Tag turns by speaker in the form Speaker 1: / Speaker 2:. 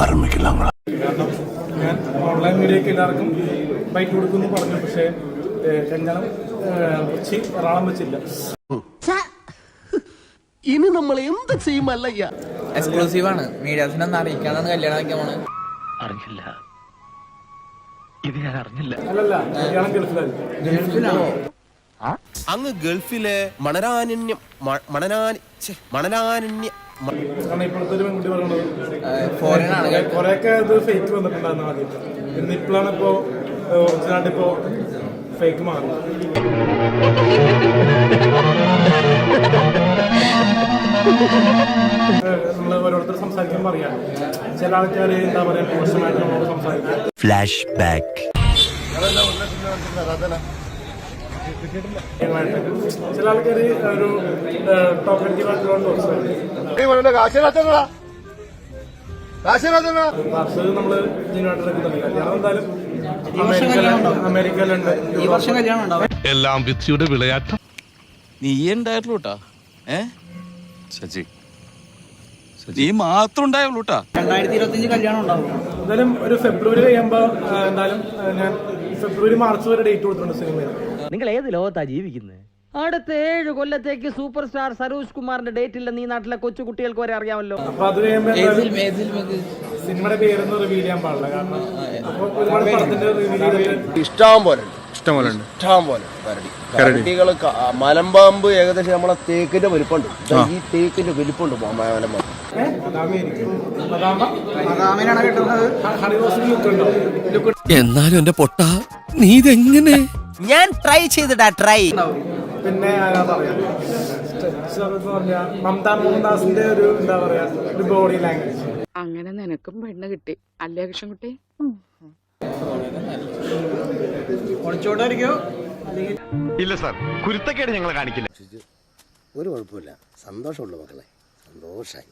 Speaker 1: ആരംഭിക്കില്ല.
Speaker 2: കാരണം ഞാൻ ഓൺലൈൻ മീഡിയക്ക് എല്ലാവർക്കും ബൈക്ക് കൊടുക്കുമെന്ന് പറഞ്ഞു. പക്ഷേ കല്യാണം കൊച്ചി എറണാകുളം വെച്ചില്ല.
Speaker 3: ഇനി നമ്മൾ എന്ത് ചെയ്യുമല്ലയ്യ.
Speaker 4: എക്സ്ക്ലൂസീവ് ആണ്, മീഡിയാസിനൊന്നും അറിയിക്കാന്നാണ് കല്യാണം വയ്ക്കാൻ
Speaker 3: അറിഞ്ഞില്ല, ഇത് ഞാൻ അറിഞ്ഞില്ല.
Speaker 2: അല്ലല്ല, കല്യാണം ഗൾഫിലായിരുന്നു.
Speaker 5: അങ്ങ് ഗൾഫിലെ
Speaker 2: കാരണം ഇപ്പോഴത്തെ ഒരു പെൺകുട്ടി പറയുന്നത്
Speaker 4: ഫോറിൻ ആണ്.
Speaker 2: കുറെയൊക്കെ ഇത് ഫേക്ക് വന്നിട്ടുണ്ടായിരുന്നു ആദ്യം. പിന്നെ ഇപ്പോഴാണ് ഇപ്പോൾ ഒറിജിനായിട്ട് ഇപ്പോൾ ഫേക്ക് മാറി. നമ്മൾ ഓരോരുത്തർ സംസാരിക്കുമ്പോൾ അറിയാം, ചില ആൾക്കാർ എന്താ പറയുക മോശമായിട്ട് നമ്മളോട് സംസാരിക്കും.
Speaker 1: Flash back.
Speaker 2: ചില ആൾക്കാർ ഒരു ടോക്കറ്റീവ് ആയിട്ടുള്ള നമ്മള് ജീവനായിട്ടെടുക്കുന്നുണ്ട്. കല്യാണം എന്തായാലും അമേരിക്കയിലുണ്ട്.
Speaker 4: ഈ വർഷം കല്യാണം ഉണ്ടാവും.
Speaker 1: എല്ലാം വിധിയുടെ വിളയാട്ടം.
Speaker 6: നീ ഉണ്ടായിട്ടുള്ളൂട്ടാ. സജി നീ മാത്രം ഉണ്ടായുള്ളൂട്ടാ.
Speaker 4: 2025 കല്യാണം ഉണ്ടാവും.
Speaker 2: എന്തായാലും ഒരു ഫെബ്രുവരി കഴിയുമ്പോ എന്തായാലും ഞാൻ ഫെബ്രുവരി മാർച്ച് വരെ ഡേറ്റ് കൊടുത്തിട്ടുണ്ട് സിനിമയിൽ.
Speaker 7: നിങ്ങൾ ഏത് ലോകത്താ ജീവിക്കുന്നത്? അടുത്ത 7 കൊല്ലത്തേക്ക് സൂപ്പർ സ്റ്റാർ സരോജ് കുമാറിന്റെ ഡേറ്റ് ഇല്ലെന്ന് ഈ നാട്ടിലെ കൊച്ചു കുട്ടികൾക്ക് വരെ അറിയാമല്ലോ.
Speaker 2: അപ്പൊ അത് കഴിയുമ്പോ സിനിമയുടെ പേരൊന്നും റിവീൽ ചെയ്യാൻ പാടില്ല. കാരണം അപ്പൊ ഒരുപാട് പടത്തിന്റെ റിവീൽ
Speaker 5: ഇഷ്ടം പോലെ കരടികൾ. മലമ്പാമ്പ് ഏകദേശം നമ്മളെ തേക്കിന്റെ വലിപ്പമുണ്ട്. ഈ തേക്കിന്റെ വലിപ്പമുണ്ട് മലമ്പാമ്പ്.
Speaker 1: എന്നാലും എന്റെ പൊട്ട നീ ഇതെങ്ങനെ?
Speaker 3: ഞാൻ ട്രൈ ചെയ്തിടാ ട്രൈ.
Speaker 2: പിന്നെ മമതാ മോഹൻദാസിന്റെ ഒരു എന്താ പറയാ ഒരു ബോഡി ലാംഗ്വേജ്.
Speaker 8: അങ്ങനെ നിനക്കും പെണ്ണ് കിട്ടി അല്ലേ കൃഷ്ണൻകുട്ടി?
Speaker 5: ഇല്ല സാർ, കുരുത്തക്കേട് ഞങ്ങൾ കാണിക്കില്ല.
Speaker 9: ഒരു കുഴപ്പമില്ല, സന്തോഷമുള്ളൂ മക്കളെ, സന്തോഷായി.